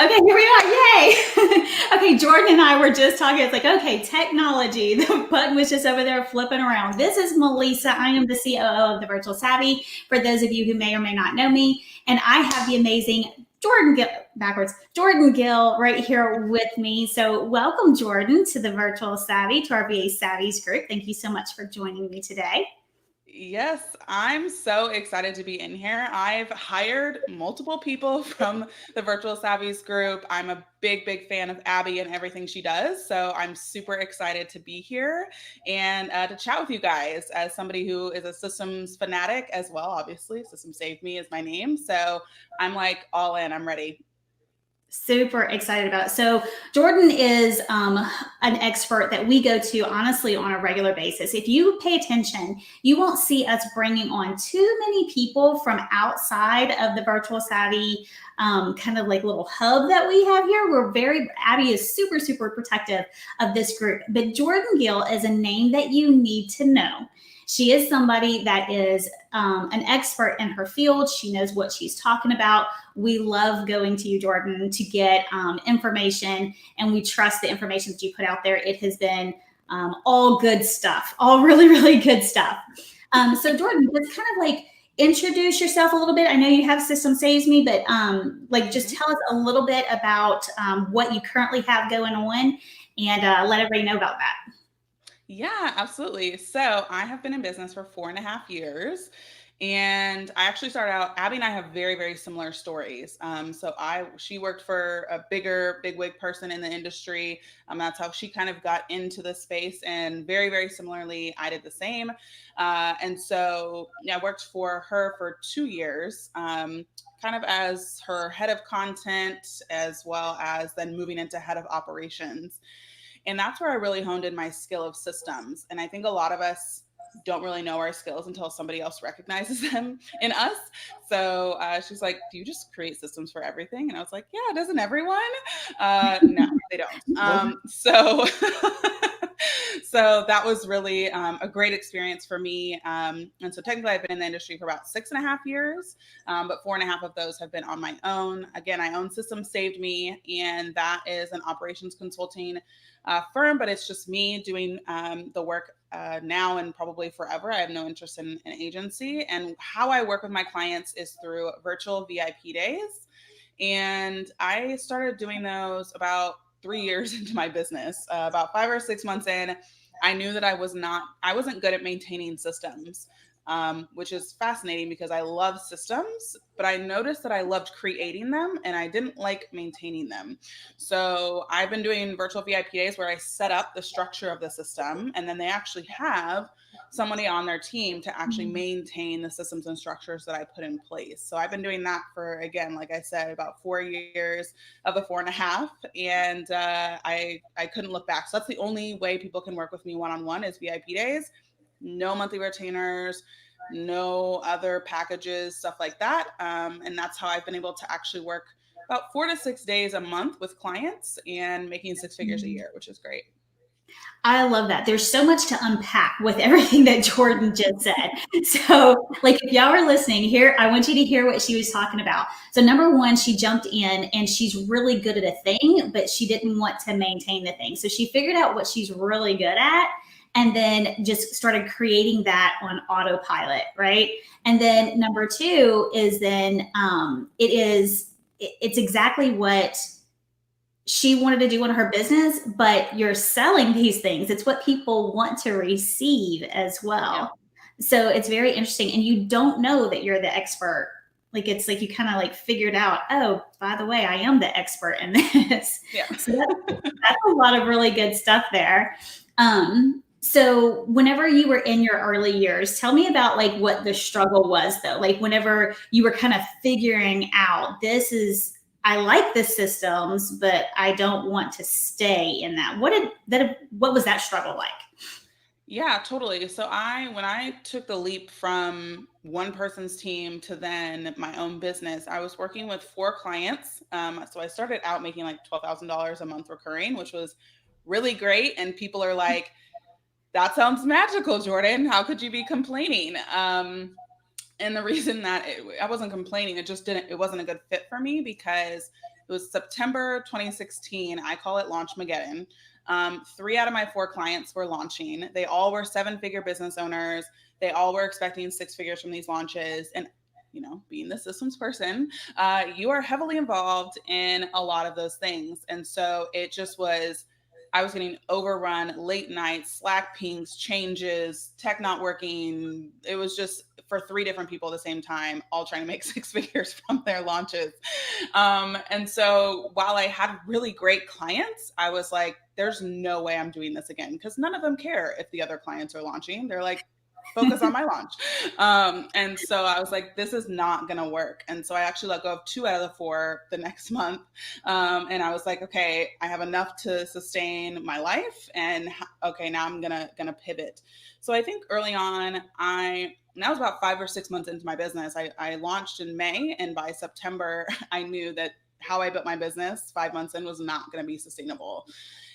Okay, here we are. Yay. Okay, Jordan and I were just talking. It's like, okay, technology. The button was just over there flipping around. This is MeLisa. I am the COO of the Virtual Savvy, for those of you who may or may not know me. And I have the amazing Jordan Gill right here with me. So welcome, Jordan, to the Virtual Savvy, to our VA Savvies group. Thank you so much for joining me today. Yes, I'm so excited to be in here. I've hired multiple people from the Virtual Savvies group. I'm a big fan of Abby and everything she does. So I'm super excited to be here and to chat with you guys as somebody who is a systems fanatic as well. Obviously, System Saved Me is my name. So I'm like all in, I'm ready. Super excited about it. So Jordan is an expert that we go to honestly on a regular basis. If you pay attention, you won't see us bringing on too many people from outside of the Virtual Savvy kind of like little hub that we have here. Abby is super protective of this group, but Jordan Gill is a name that you need to know. She is somebody that is an expert in her field. She knows what she's talking about. We love going to you, Jordan, to get information, and we trust the information that you put out there. It has been all good stuff, all really good stuff. So, Jordan, let's kind of like introduce yourself a little bit. I know you have System Saves Me, but just tell us a little bit about what you currently have going on, and let everybody know about that. Yeah, absolutely. So I have been in business for 4.5 years. And I actually started out, Abby and I have very similar stories. She worked for a big wig person in the industry. That's how she kind of got into the space. And very similarly, I did the same. I worked for her for 2 years, kind of as her head of content, as well as then moving into head of operations. And that's where I really honed in my skill of systems. And I think a lot of us don't really know our skills until somebody else recognizes them in us. So she's like, "Do you just create systems for everything?" And I was like, "Yeah, doesn't everyone?" No, they don't. So that was really a great experience for me. And so technically, I've been in the industry for about 6.5 years, but 4.5 of those have been on my own. Again, I own System Saved Me, and that is an operations consulting firm, but it's just me doing the work now and probably forever. I have no interest in an agency. And how I work with my clients is through virtual VIP days. And I started doing those about 3 years into my business. About 5 or 6 months in, I knew that I wasn't good at maintaining systems. Which is fascinating because I love systems, but I noticed that I loved creating them and I didn't like maintaining them. So I've been doing virtual VIP days where I set up the structure of the system, and then they actually have somebody on their team to actually maintain the systems and structures that I put in place. So I've been doing that for, again, like I said, about 4 years of the 4.5, and I couldn't look back. So that's the only way people can work with me one-on-one is VIP days. No monthly retainers, no other packages, stuff like that. And that's how I've been able to actually work about 4 to 6 days a month with clients and making six figures a year, which is great. I love that. There's so much to unpack with everything that Jordan just said. So, like, if y'all are listening here, I want you to hear what she was talking about. So, number one, she jumped in and she's really good at a thing, but she didn't want to maintain the thing. So, she figured out what she's really good at and then just started creating that on autopilot, right? And then number two is then it's exactly what she wanted to do in her business, but you're selling these things. It's what people want to receive as Yeah. well. So it's very interesting. And you don't know that you're the expert. Like it's like you kind of like figured out, oh, by the way, I am the expert in this. Yeah. So that's a lot of really good stuff there. So whenever you were in your early years, tell me about like what the struggle was though. Like whenever you were kind of figuring out I like the systems, but I don't want to stay in that. What was that struggle like? Yeah, totally. When I took the leap from one person's team to then my own business, I was working with 4 clients. So I started out making like $12,000 a month recurring, which was really great. And people are like, "That sounds magical, Jordan. How could you be complaining?" And the reason that I wasn't complaining, it wasn't a good fit for me because it was September 2016. I call it Launchmageddon. 3 out of my 4 clients were launching. They all were 7-figure business owners. They all were expecting 6 figures from these launches. And, being the systems person, you are heavily involved in a lot of those things. And so it just was, I was getting overrun, late nights, Slack pings, changes, tech not working. It was just for 3 different people at the same time, all trying to make 6 figures from their launches. And so while I had really great clients, I was like, there's no way I'm doing this again, because none of them care if the other clients are launching. They're like, focus on my launch. And so I was like, this is not going to work. And so I actually let go of 2 out of the 4 the next month. And I was like, okay, I have enough to sustain my life. And okay, now I'm going to pivot. So I think early on, that was about 5 or 6 months into my business. I launched in May, and by September, I knew that how I built my business 5 months in was not going to be sustainable.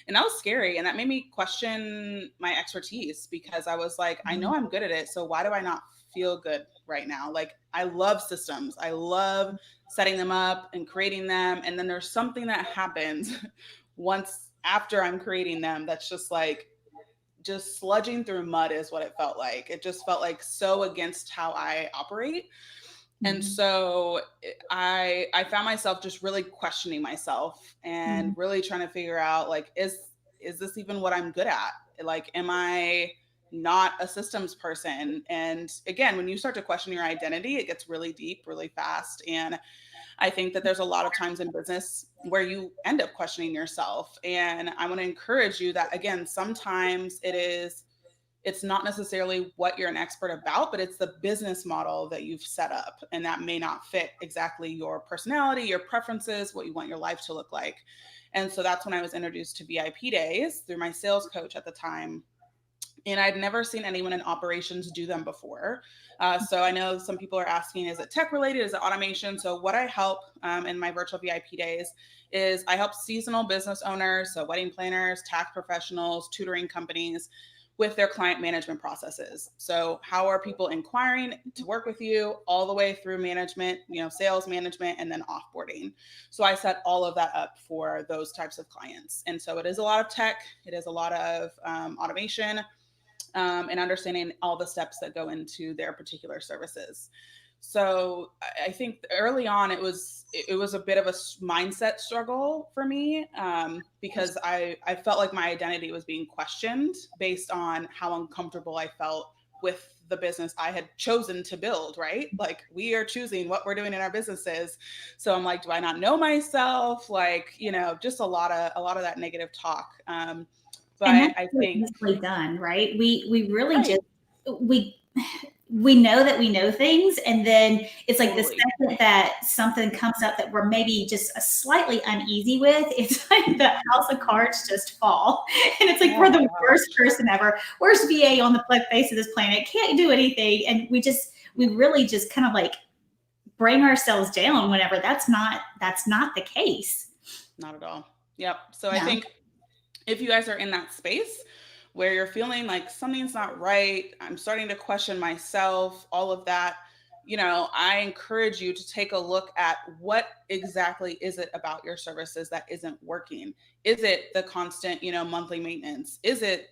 And that was scary. And that made me question my expertise, because I was like, I know I'm good at it. So why do I not feel good right now? Like, I love systems. I love setting them up and creating them. And then there's something that happens once after I'm creating them that's just like, just sludging through mud is what it felt like. It just felt like so against how I operate. And so I found myself just really questioning myself and really trying to figure out, like, is this even what I'm good at? Like, am I not a systems person? And again, when you start to question your identity, it gets really deep, really fast. And I think that there's a lot of times in business where you end up questioning yourself. And I want to encourage you that, again, sometimes it's not necessarily what you're an expert about, but it's the business model that you've set up. And that may not fit exactly your personality, your preferences, what you want your life to look like. And so that's when I was introduced to VIP days through my sales coach at the time. And I'd never seen anyone in operations do them before. So I know some people are asking, is it tech related? Is it automation? So what I help in my virtual VIP days is I help seasonal business owners, so wedding planners, tax professionals, tutoring companies, with their client management processes. So how are people inquiring to work with you, all the way through management, sales management, and then offboarding. So I set all of that up for those types of clients. And so it is a lot of tech. It is a lot of automation, and understanding all the steps that go into their particular services. So I think early on it was a bit of a mindset struggle for me, because I felt like my identity was being questioned based on how uncomfortable I felt with the business I had chosen to build, right? Like, we are choosing what we're doing in our businesses. So I'm like, do I not know myself? Like, just a lot of that negative talk. But And that's I so think easily done, right? We really right. just we know that we know things, and then it's like Totally. the second that something comes up that we're maybe just a slightly uneasy with, it's like the house of cards just fall, and it's like Oh we're my the worst gosh. person ever, worst VA on the face of this planet, can't do anything, and we really just kind of like bring ourselves down whenever that's not the case. Not at all. Yep. So I Yeah. think if you guys are in that space where you're feeling like something's not right, I'm starting to question myself, all of that, I encourage you to take a look at what exactly is it about your services that isn't working. Is it the constant, monthly maintenance? Is it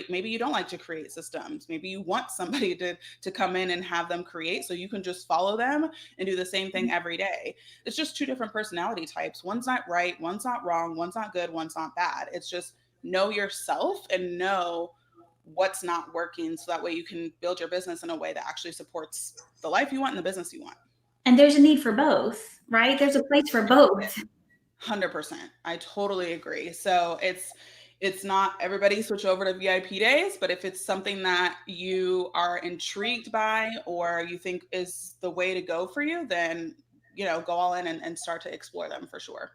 maybe you don't like to create systems. Maybe you want somebody to come in and have them create so you can just follow them and do the same thing every day. It's just 2 different personality types. One's not right, one's not wrong, one's not good, one's not bad. It's just know yourself and know what's not working, so that way you can build your business in a way that actually supports the life you want and the business you want. And there's a need for both, right? There's a place for both. 100%. I totally agree. So it's not everybody switch over to VIP days, but if it's something that you are intrigued by or you think is the way to go for you, then go all in and start to explore them for sure.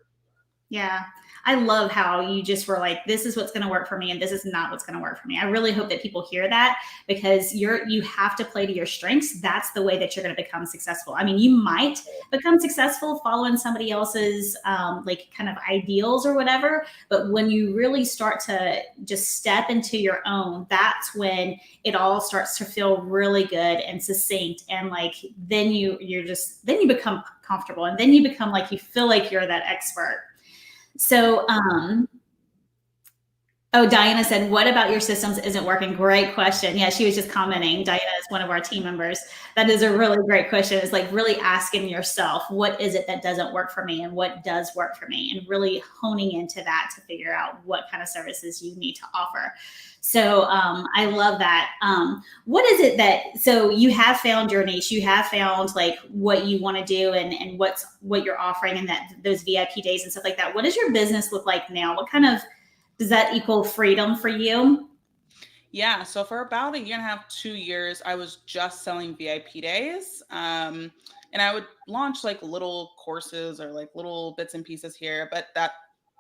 Yeah. I love how you just were like, this is what's going to work for me and this is not what's going to work for me. I really hope that people hear that, because you have to play to your strengths. That's the way that you're going to become successful. I mean, you might become successful following somebody else's like kind of ideals or whatever, but when you really start to just step into your own, that's when it all starts to feel really good and succinct, and like then then you become comfortable, and then you become like, you feel like you're that expert. So, oh, Diana said, what about your systems isn't working? Great question. Yeah, she was just commenting. Diana is one of our team members. That is a really great question. It's like really asking yourself, what is it that doesn't work for me and what does work for me? And really honing into that to figure out what kind of services you need to offer. So I love that. What is it that, so you have found your niche, you have found like what you want to do and what you're offering, and that those VIP days and stuff like that. What does your business look like now? What kind of, does that equal freedom for you? Yeah, so for about a year and a half, 2 years, I was just selling VIP days. And I would launch like little courses or like little bits and pieces here, but that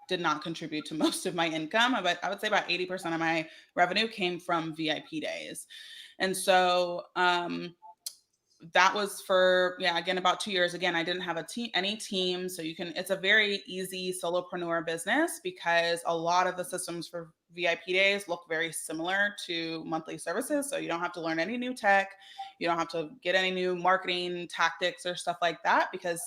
did not contribute to most of my income. But I would say about 80% of my revenue came from VIP days. And so that was for, yeah, again, about 2 years. Again, I didn't have any team. So it's a very easy solopreneur business because a lot of the systems for VIP days look very similar to monthly services. So you don't have to learn any new tech. You don't have to get any new marketing tactics or stuff like that, because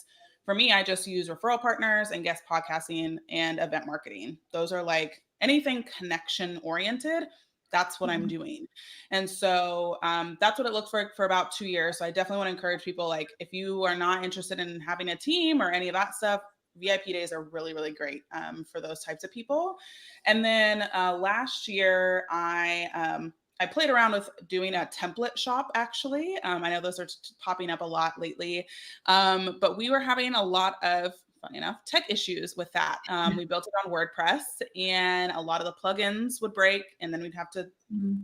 for me, I just use referral partners and guest podcasting and event marketing. Those are like anything connection oriented. That's what I'm doing. And so that's what it looked for about 2 years. So I definitely want to encourage people, like, if you are not interested in having a team or any of that stuff, VIP days are really, really great for those types of people. And then last year, I played around with doing a template shop, actually. I know those are popping up a lot lately, but we were having a lot of, funny enough, tech issues with that. We built it on WordPress, and a lot of the plugins would break, and then we'd have to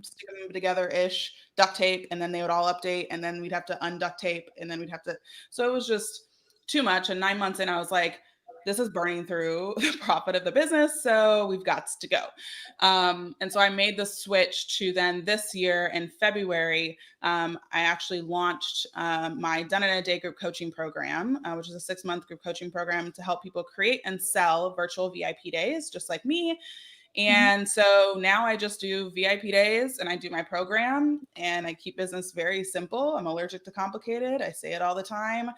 stick them together-ish, duct tape, and then they would all update, and then we'd have to unduct tape, and then we'd have to. So it was just too much. And 9 months in, I was like, this is burning through the profit of the business, so we've got to go. And so I made the switch to then this year in February. I actually launched my Done in a Day group coaching program, which is a 6-month group coaching program to help people create and sell virtual VIP days, just like me. And so now I just do VIP days and I do my program, and I keep business very simple. I'm allergic to complicated. I say it all the time.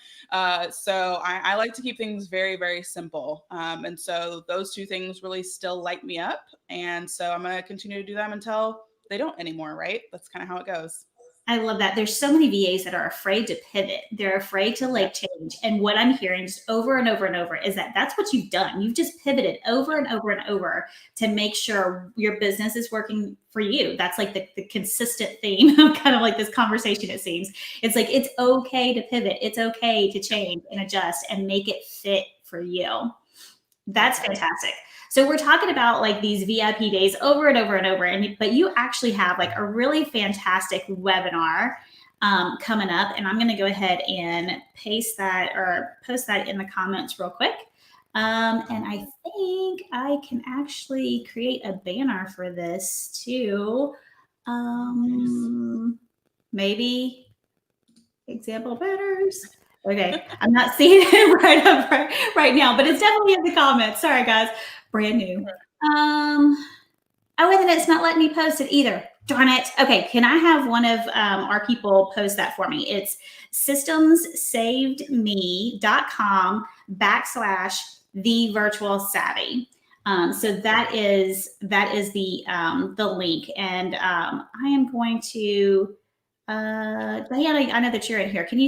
So I like to keep things very, very simple. And so those two things really still light me up. And so I'm going to continue to do them until they don't anymore, right? That's kind of how it goes. I love that. There's so many VAs that are afraid to pivot. They're afraid to like change. And what I'm hearing just over and over and over is that that's what you've done. You've just pivoted over and over and over to make sure your business is working for you. That's like the consistent theme of kind of like this conversation, it seems. It's like, it's okay to pivot. It's okay to change and adjust and make it fit for you. That's fantastic. So we're talking about like these VIP days over and over and over, but you actually have like a really fantastic webinar coming up, and I'm going to go ahead and paste that or post that in the comments real quick. And I think I can actually create a banner for this too. Maybe example banners. Okay, I'm not seeing it right now, but it's definitely in the comments. Sorry, guys, brand new. Oh, and then it's not letting me post it either. Darn it. Okay, can I have one of our people post that for me? It's systemssavedme.com/the virtual savvy. So that is the link, and I am going to. Diana, I know that you're in here. Can you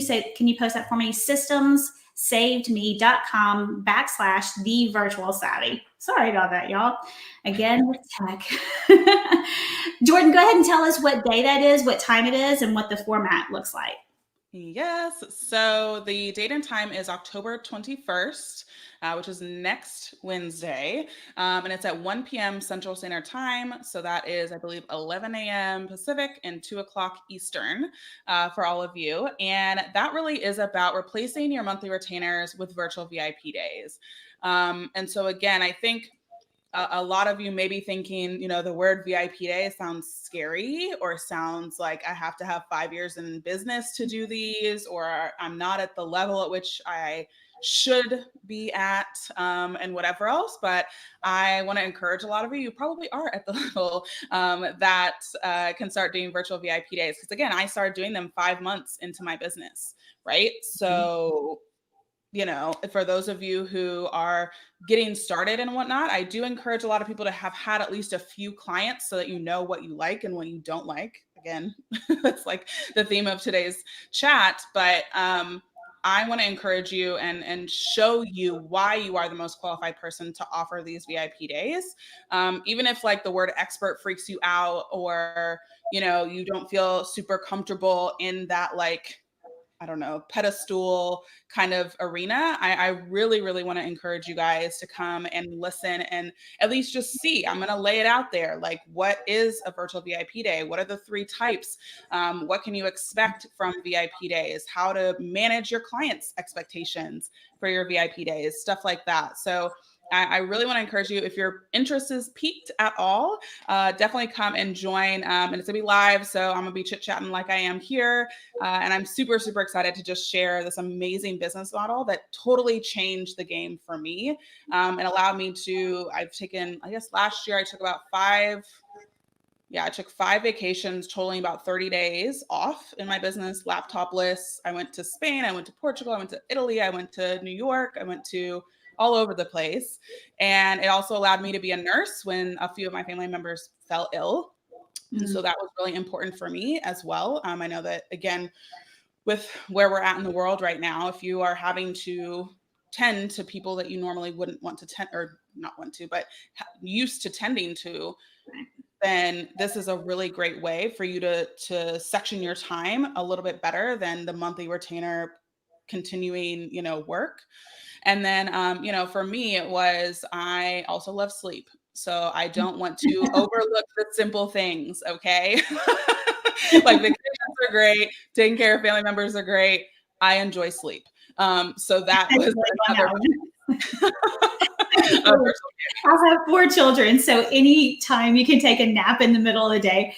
post that for me? Systemssavedme.com/the virtual savvy. Sorry about that, y'all. Again, with tech. Jordan, go ahead and tell us what day that is, what time it is, and what the format looks like. Yes. So the date and time is October 21st, which is next Wednesday. And it's at 1 p.m. Central Standard Time. So that is, I believe, 11 a.m. Pacific and 2 o'clock Eastern for all of you. And that really is about replacing your monthly retainers with virtual VIP days. And so, again, I think a lot of you may be thinking, the word VIP day sounds scary or sounds like I have to have 5 years in business to do these, or I'm not at the level at which I should be at, and whatever else. But I want to encourage a lot of you probably are at the level that can start doing virtual VIP days. Because again, I started doing them 5 months into my business, right? So for those of you who are getting started and whatnot, I do encourage a lot of people to have had at least a few clients so that you know what you like and what you don't like. Again, that's like the theme of today's chat. But I want to encourage you and show you why you are the most qualified person to offer these VIP days. Even if like the word expert freaks you out, or, you don't feel super comfortable in that, like, I don't know, pedestal kind of arena. I really, really want to encourage you guys to come and listen and at least just see. I'm going to lay it out there. Like, what is a virtual VIP day? What are the 3 types? What can you expect from VIP days? How to manage your clients' expectations for your VIP days, stuff like that. So I really want to encourage you, if your interest is piqued at all, definitely come and join. And it's going to be live. So I'm going to be chit-chatting like I am here. And I'm super, super excited to just share this amazing business model that totally changed the game for me, and allowed me to, I've taken, I guess last year I took about 5 vacations totaling about 30 days off in my business, laptopless. I went to Spain, I went to Portugal, I went to Italy, I went to New York, I went to all over the place. And it also allowed me to be a nurse when a few of my family members fell ill. And so that was really important for me as well. I know that, again, with where we're at in the world right now, if you are having to tend to people that you normally wouldn't want to tend, or not want to, but used to tending to, then this is a really great way for you to section your time a little bit better than the monthly retainer continuing, work. And then, for me, it was, I also love sleep. So I don't want to overlook the simple things. Okay. Like, vacations are great. Taking care of family members are great. I enjoy sleep. So that was another I have 4 children, so any time you can take a nap in the middle of the day.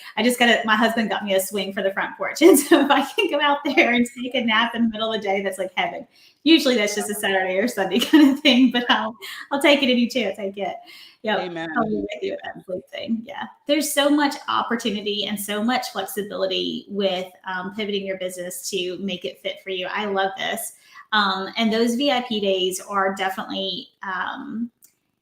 My husband got me a swing for the front porch. And so if I can go out there and take a nap in the middle of the day, that's like heaven. Usually that's just a Saturday or Sunday kind of thing, but I'll take it any chance I get. Yeah, Amen. I'll be with you with that sleep thing. Yeah, there's so much opportunity and so much flexibility with pivoting your business to make it fit for you. I love this. And those VIP days are definitely,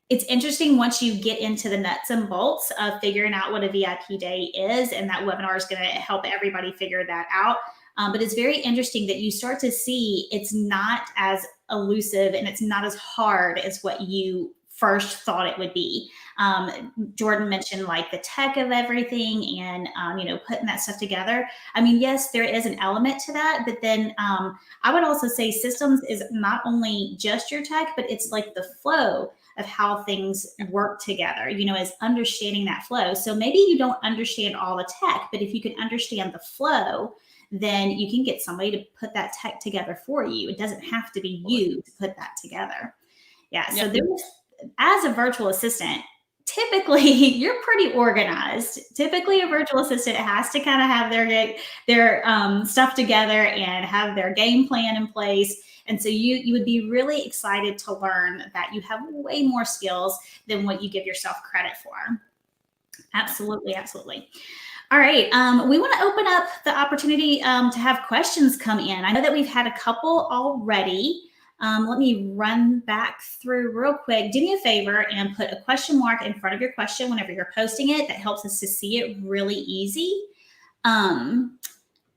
it's interesting once you get into the nuts and bolts of figuring out what a VIP day is, and that webinar is going to help everybody figure that out. But it's very interesting that you start to see it's not as elusive and it's not as hard as what you first thought it would be. Jordan mentioned like the tech of everything and, putting that stuff together. I mean, yes, there is an element to that, but then I would also say systems is not only just your tech, but it's like the flow of how things work together, is understanding that flow. So maybe you don't understand all the tech, but if you can understand the flow, then you can get somebody to put that tech together for you. It doesn't have to be you to put that together. Yeah. So there's, as a virtual assistant, typically you're pretty organized. Typically a virtual assistant has to kind of have their stuff together and have their game plan in place. And so you would be really excited to learn that you have way more skills than what you give yourself credit for. Absolutely. Absolutely. All right. We want to open up the opportunity to have questions come in. I know that we've had a couple already. Let me run back through real quick. Do me a favor and put a question mark in front of your question whenever you're posting it. That helps us to see it really easy.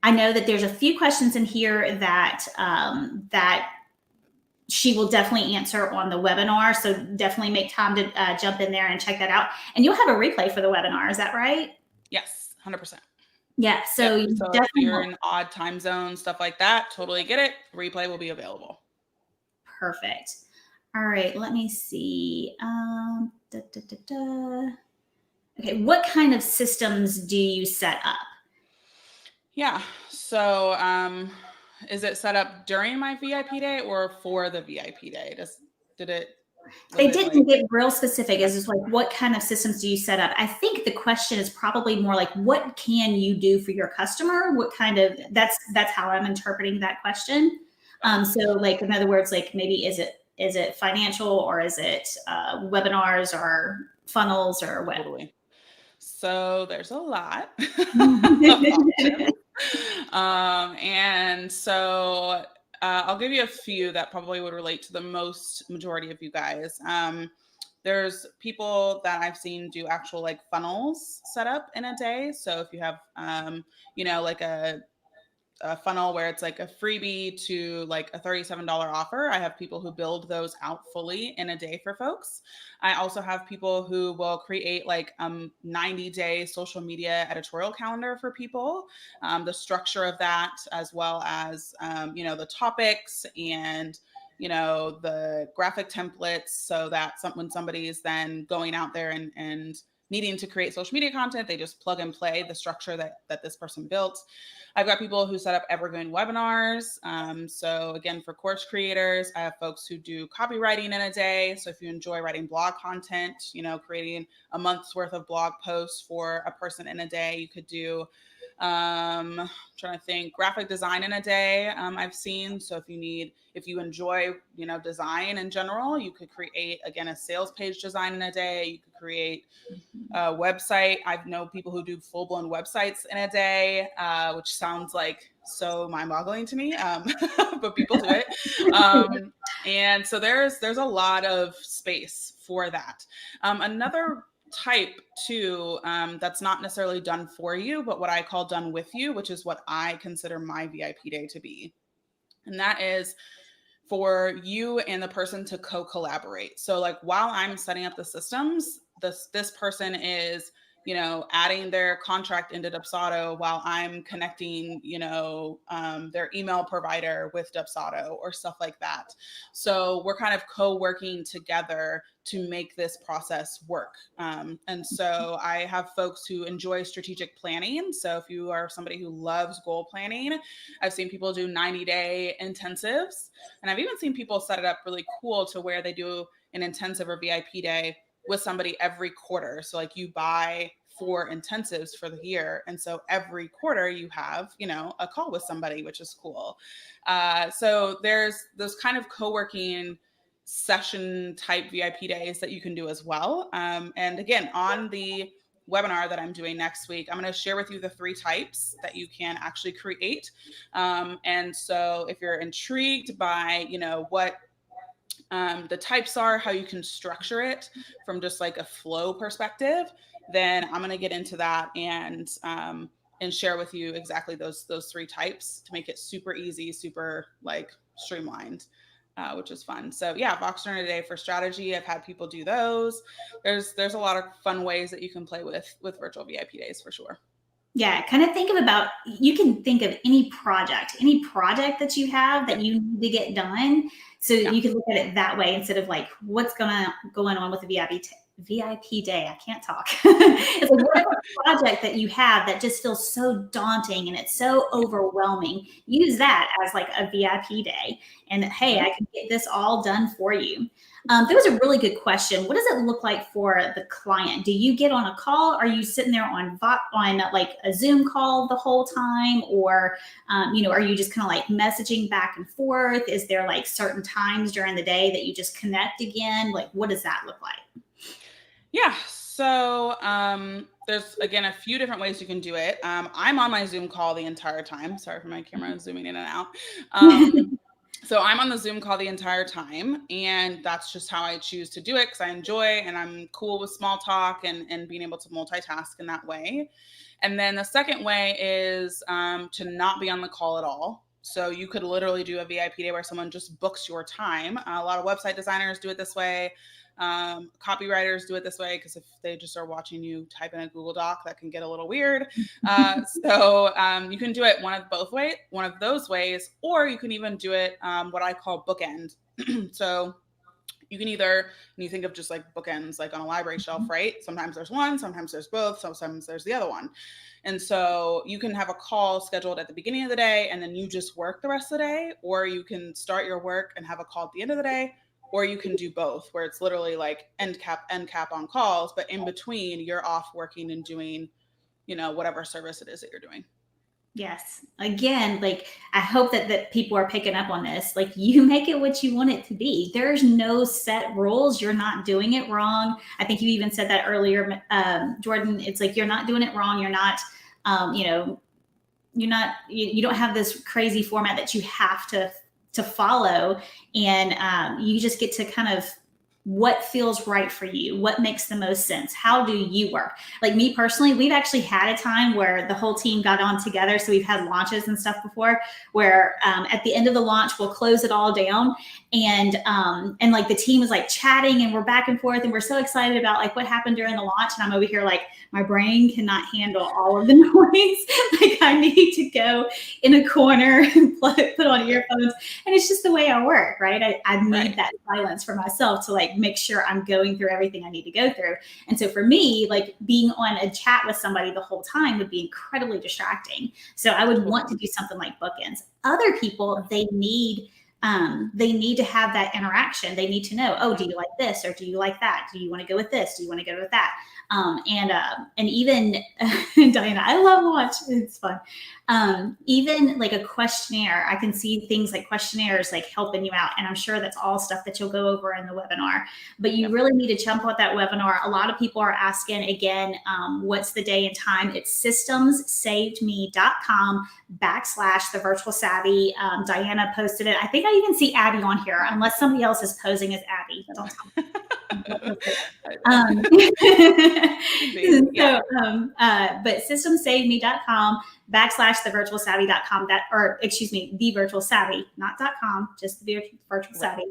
I know that there's a few questions in here that she will definitely answer on the webinar. So definitely make time to jump in there and check that out. And you'll have a replay for the webinar. Is that right? Yes, 100%. Yeah. So Yep. you So if definitely you're want. in odd time zones, stuff like that, totally get it. Replay will be available. Perfect. All right. Let me see. Okay. What kind of systems do you set up? Yeah. So, is it set up during my VIP day or for the VIP day? Did it, was They it like, didn't get real specific. okay, It's just like, what kind of systems do you set up? I think the question is probably more like, what can you do for your customer? What kind of, that's how I'm interpreting that question. got it. So like, in other words, like maybe is it financial, or is it webinars or funnels or what? Totally. So there's a lot of options. And so I'll give you a few that probably would relate to the most majority of you guys. There's people that I've seen do actual like funnels set up in a day. So if you have, like a funnel where it's like a freebie to like a $37 offer. I have people who build those out fully in a day for folks. I also have people who will create like 90-day social media editorial calendar for people. The structure of that, as well as the topics and the graphic templates, so that when somebody is then going out there and needing to create social media content, they just plug and play the structure that this person built. I've got people who set up evergreen webinars. So again, for course creators, I have folks who do copywriting in a day. So if you enjoy writing blog content, creating a month's worth of blog posts for a person in a day, you could do I'm trying to think, graphic design in a day. I've seen. So if you enjoy, design in general, you could create, again, a sales page design in a day. You could create a website. I know people who do full blown websites in a day, which sounds like so mind boggling to me. But people do it. And so there's a lot of space for that. Another type too, that's not necessarily done for you, but what I call done with you, which is what I consider my VIP day to be. And that is for you and the person to co-collaborate. So like while I'm setting up the systems, this person is, adding their contract into Dubsado while I'm connecting, their email provider with Dubsado or stuff like that. So we're kind of co-working together to make this process work. And so I have folks who enjoy strategic planning. So if you are somebody who loves goal planning, I've seen people do 90-day intensives. And I've even seen people set it up really cool to where they do an intensive or VIP day with somebody every quarter. So like you buy 4 intensives for the year. And so every quarter you have, a call with somebody, which is cool. So there's those kind of co-working session type VIP days that you can do as well. And again, on the webinar that I'm doing next week, I'm going to share with you the 3 types that you can actually create. And so if you're intrigued by, what the types are, how you can structure it from just like a flow perspective, then I'm going to get into that and share with you exactly those 3 types to make it super easy, super like streamlined. Which is fun. So yeah, Voxer in a day for strategy. I've had people do those. There's a lot of fun ways that you can play with virtual VIP days for sure. Yeah, kind of you can think of any project that you have that you need to get done. So you can look at it that way instead of like what's going on with the VIP day. I can't talk. It's like whatever project that you have that just feels so daunting and it's so overwhelming, use that as like a VIP day. And hey, I can get this all done for you. There was a really good question. What does it look like for the client? Do you get on a call? Are you sitting there on like a Zoom call the whole time? Or, are you just kind of like messaging back and forth? Is there like certain times during the day that you just connect again? Like, what does that look like? Yeah. So there's, again, a few different ways you can do it. I'm on my Zoom call the entire time. Sorry for my camera zooming in and out. So I'm on the Zoom call the entire time, and that's just how I choose to do it because I enjoy and I'm cool with small talk and being able to multitask in that way. And then the second way is to not be on the call at all. So you could literally do a VIP day where someone just books your time. A lot of website designers do it this way. Copywriters do it this way because if they just are watching you type in a Google Doc, that can get a little weird. So you can do it one of those ways, or you can even do it what I call bookend. So you can either, when you think of just like bookends, like on a library shelf, right? Sometimes there's one, sometimes there's both, sometimes there's the other one. And so you can have a call scheduled at the beginning of the day and then you just work the rest of the day, or you can start your work and have a call at the end of the day, or you can do both, where it's literally like end cap on calls, but in between you're off working and doing, whatever service it is that you're doing. Yes. Again, like I hope that people are picking up on this. Like you make it what you want it to be. There's no set rules. You're not doing it wrong. I think you even said that earlier, Jordan. It's like you're not doing it wrong. You're not, you don't have this crazy format that you have to follow, and you just get to kind of what feels right for you, what makes the most sense, how do you work. Like me personally, we've actually had a time where the whole team got on together, so we've had launches and stuff before where at the end of the launch we'll close it all down, and like the team is like chatting and we're back and forth and we're so excited about like what happened during the launch, and I'm over here like my brain cannot handle all of the noise. Like I need to go in a corner and put on earphones, and it's just the way I work, right? I need that silence for myself to like make sure I'm going through everything I need to go through. And so for me, like being on a chat with somebody the whole time would be incredibly distracting. So I would want to do something like bookends. Other people, they need to have that interaction. They need to know, oh, do you like this or do you like that? Do you want to go with this? Do you want to go with that? And even Diana, I love launch. It's fun. Even like a questionnaire, I can see things like questionnaires like helping you out. And I'm sure that's all stuff that you'll go over in the webinar, but you really need to jump on that webinar. A lot of people are asking again, what's the day and time? It's systemssavedme.com/the virtual savvy. Diana posted it. I think I even see Abby on here, unless somebody else is posing as Abby. Don't tell me. But systemssavedme.com/the virtual savvy.com, the virtual savvy, not .com, just the virtual savvy.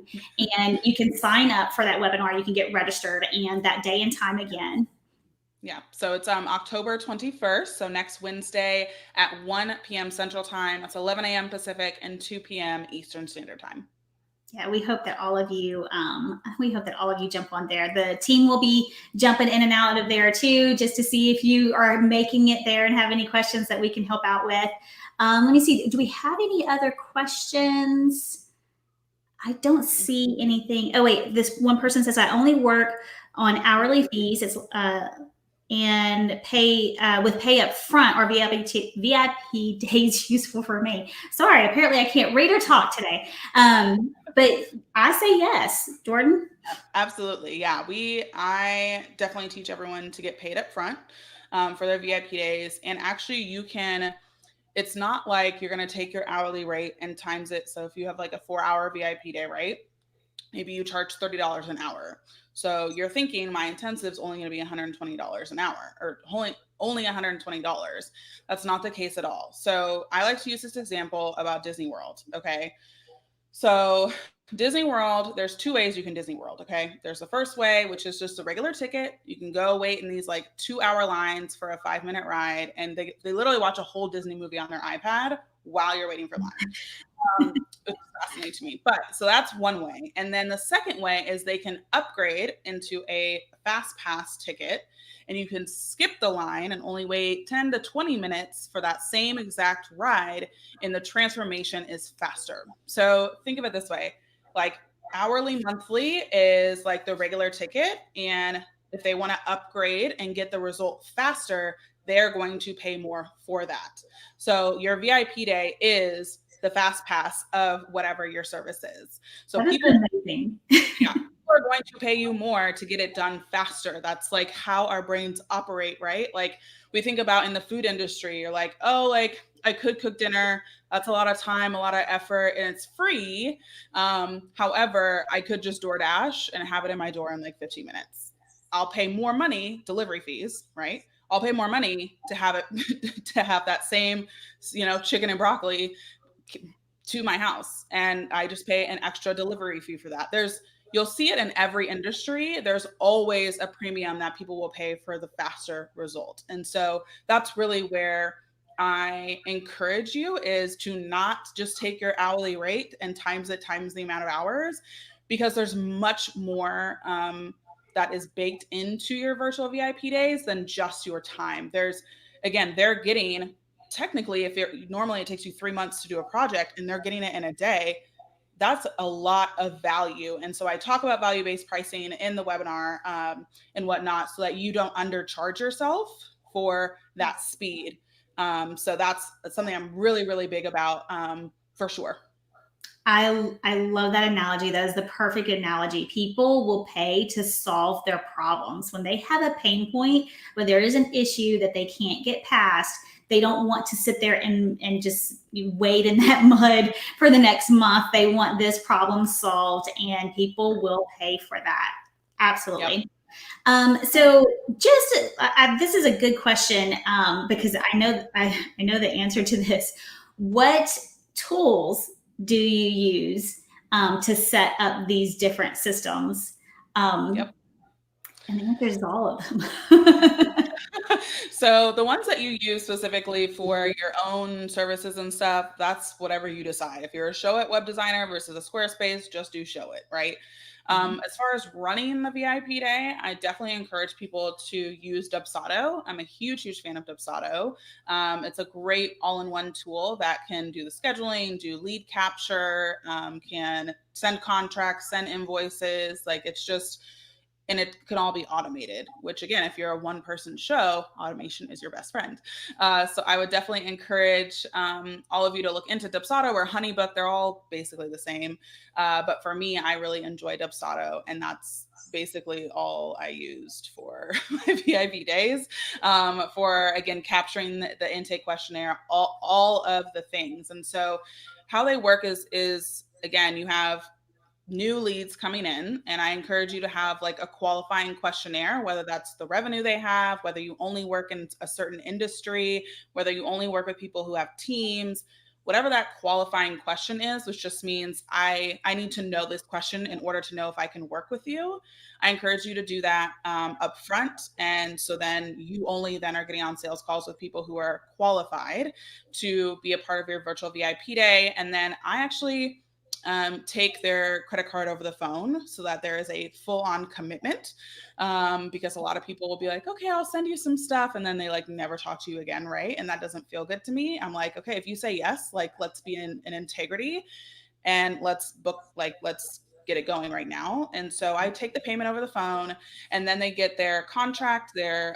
And you can sign up for that webinar. You can get registered, and that day and time again. Yeah. So it's October 21st. So next Wednesday at 1 p.m. Central Time. That's 11 a.m. Pacific and 2 p.m. Eastern Standard Time. Yeah, we hope that all of you jump on there. The team will be jumping in and out of there too, just to see if you are making it there and have any questions that we can help out with. Let me see. Do we have any other questions? I don't see anything. Oh wait, this one person says I only work on hourly fees. It's and pay with pay up front or VIP days useful for me. Sorry, apparently I can't read or talk today. But I say yes. Jordan? Absolutely. Yeah. I definitely teach everyone to get paid up front for their VIP days. And actually it's not like you're going to take your hourly rate and times it. So if you have like a 4-hour VIP day, right? Maybe you charge $30 an hour. So you're thinking my intensive is only going to be $120 an hour, or only $120. That's not the case at all. So I like to use this example about Disney World. Okay. So Disney World, there's 2 ways you can Disney World. Okay. There's the first way, which is just a regular ticket. You can go wait in these like 2-hour lines for a 5-minute ride. And they literally watch a whole Disney movie on their iPad while you're waiting for lunch. It's fascinating to me. But so that's one way. And then the second way is they can upgrade into a fast pass ticket, and you can skip the line and only wait 10 to 20 minutes for that same exact ride, and the transformation is faster. So think of it this way, like hourly monthly is like the regular ticket. And if they want to upgrade and get the result faster, they're going to pay more for that. So your VIP day is the fast pass of whatever your service is. So people are going to pay you more to get it done faster. That's like how our brains operate, right? Like we think about in the food industry, you're like, oh, like I could cook dinner. That's a lot of time, a lot of effort, and it's free. However, I could just DoorDash and have it in my door in like 15 minutes. I'll pay more money, delivery fees, right? I'll pay more money to have it, to have that same, chicken and broccoli to my house, and I just pay an extra delivery fee for that. You'll see it in every industry. There's always a premium that people will pay for the faster result. And so that's really where I encourage you, is to not just take your hourly rate and times it times the amount of hours, because there's much more that is baked into your virtual VIP days than just your time. They're getting, technically, normally it takes you 3 months to do a project and they're getting it in a day. That's a lot of value. And so I talk about value-based pricing in the webinar and whatnot, so that you don't undercharge yourself for that speed. So that's something I'm really, really big about for sure. I love that analogy. That is the perfect analogy. People will pay to solve their problems. When they have a pain point, when there is an issue that they can't get past, they don't want to sit there and just wade in that mud for the next month. They want this problem solved, and people will pay for that. Absolutely. Yep. So this is a good question because I know the answer to this. What tools do you use to set up these different systems? Yep. And the answer is all of them. So the ones that you use specifically for your own services and stuff, that's whatever you decide. If you're a Showit web designer versus a Squarespace, just do Showit, right? As far as running the VIP day, I definitely encourage people to use Dubsado. I'm a huge, huge fan of Dubsado. It's a great all-in-one tool that can do the scheduling, do lead capture, can send contracts, send invoices. Like, it's just, and it can all be automated, which again, if you're a one-person show, automation is your best friend. So I would definitely encourage all of you to look into Dubsado or Honeybook. They're all basically the same. But for me, I really enjoy Dubsado, and that's basically all I used for my VIP days, for, again, capturing the intake questionnaire, all of the things. And so how they work is again, you have new leads coming in, and I encourage you to have like a qualifying questionnaire, whether that's the revenue they have, whether you only work in a certain industry, whether you only work with people who have teams, whatever that qualifying question is, which just means I need to know this question in order to know if I can work with you. I encourage you to do that up front. And so then you only then are getting on sales calls with people who are qualified to be a part of your virtual VIP day. And then I actually take their credit card over the phone so that there is a full-on commitment, because a lot of people will be like, okay, I'll send you some stuff, and then they like never talk to you again, right? And that doesn't feel good to me. I'm like, okay, if you say yes, like, let's be in integrity and let's get it going right now. And so I take the payment over the phone, and then they get their contract, their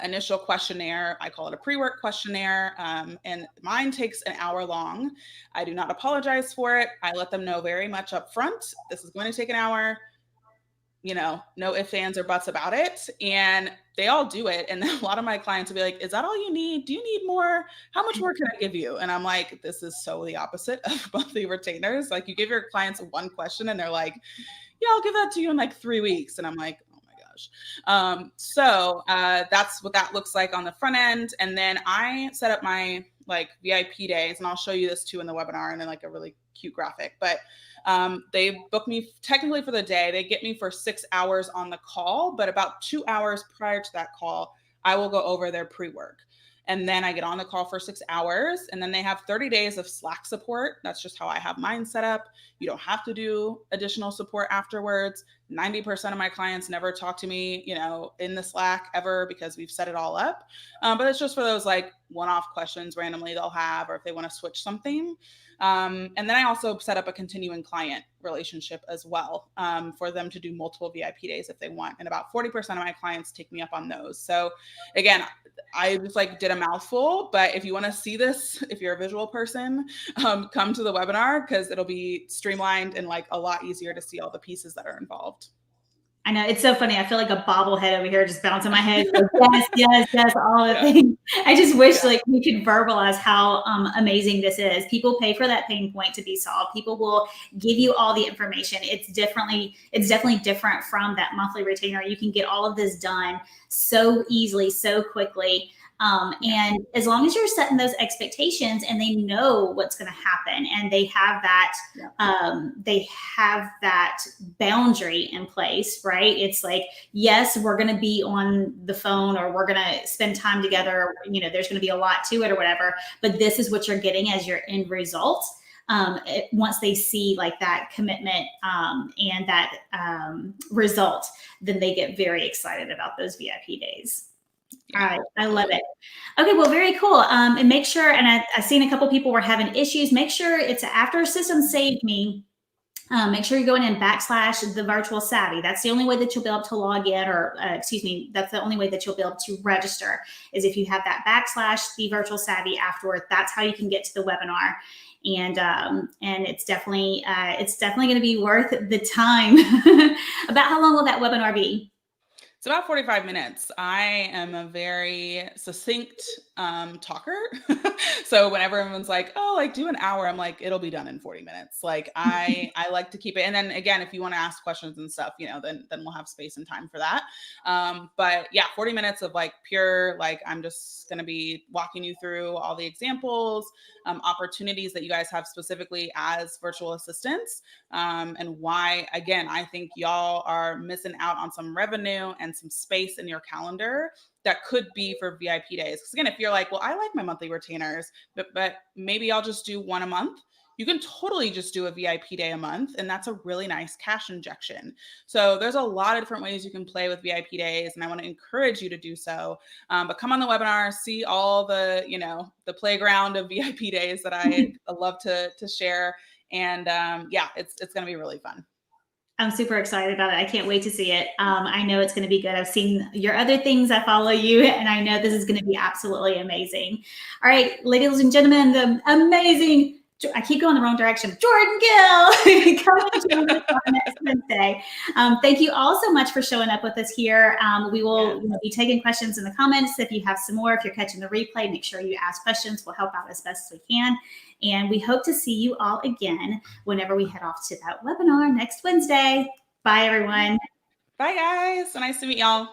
initial questionnaire. I call it a pre-work questionnaire, and mine takes an hour long. I do not apologize for it. I let them know very much up front, this is going to take an hour, no ifs, ands, or buts about it. And they all do it. And then a lot of my clients will be like, is that all you need? Do you need more? How much more can I give you? And I'm like, this is so the opposite of monthly retainers. Like, you give your clients one question and they're like, yeah, I'll give that to you in like 3 weeks. And I'm like, so that's what that looks like on the front end. And then I set up my like VIP days, and I'll show you this too in the webinar and in like a really cute graphic. But they book me technically for the day. They get me for 6 hours on the call, but about 2 hours prior to that call, I will go over their pre-work. And then I get on the call for 6 hours, and then they have 30 days of Slack support. That's just how I have mine set up. You don't have to do additional support afterwards. 90% of my clients never talk to me, in the Slack ever, because we've set it all up. But it's just for those like one-off questions randomly they'll have, or if they want to switch something. And then I also set up a continuing client relationship as well, for them to do multiple VIP days if they want. And about 40% of my clients take me up on those. So again, I just like did a mouthful, but if you want to see this, if you're a visual person, come to the webinar, because it'll be streamlined and like a lot easier to see all the pieces that are involved. I know, it's so funny. I feel like a bobblehead over here just bouncing my head. Like, yes, all the things. I just wish like we could verbalize how amazing this is. People pay for that pain point to be solved. People will give you all the information. It's definitely different from that monthly retainer. You can get all of this done so easily, so quickly. And as long as you're setting those expectations and they know what's going to happen and they have that boundary in place, right? It's like, yes, we're going to be on the phone or we're going to spend time together. There's going to be a lot to it or whatever, but this is what you're getting as your end result. Once they see like that commitment and that result, then they get very excited about those VIP days. All right. I love it. Okay. Well, very cool. And make sure, and I've seen a couple people were having issues. Make sure it's after system saved me. Make sure you're going in / the virtual savvy. That's the only way that you'll be able to log in, or that's the only way that you'll be able to register is if you have that / the virtual savvy afterward. That's how you can get to the webinar. And it's definitely going to be worth the time. About how long will that webinar be? It's about 45 minutes. I am a very succinct talker. So whenever everyone's like, oh, like do an hour, I'm like, it'll be done in 40 minutes. Like I like to keep it. And then again, if you want to ask questions and stuff, then we'll have space and time for that. But yeah, 40 minutes of like pure, like I'm just going to be walking you through all the examples, opportunities that you guys have specifically as virtual assistants, and why, again, I think y'all are missing out on some revenue and some space in your calendar that could be for VIP days. Because again, if you're like, well, I like my monthly retainers, but maybe I'll just do one a month. You can totally just do a VIP day a month, and that's a really nice cash injection. So there's a lot of different ways you can play with VIP days, and I want to encourage you to do so. But come on the webinar, see all the, the playground of VIP days that I love to share. And yeah, it's going to be really fun. I'm super excited about it. I can't wait to see it. I know it's going to be good. I've seen your other things. I follow you, and I know this is going to be absolutely amazing. All right, ladies and gentlemen, the amazing, I keep going the wrong direction, Jordan Gill, coming to join us on next Wednesday. Thank you all so much for showing up with us here. We will be taking questions in the comments. If you have some more, if you're catching the replay, make sure you ask questions. We'll help out as best as we can. And we hope to see you all again whenever we head off to that webinar next Wednesday. Bye, everyone. Bye, guys. So nice to meet y'all.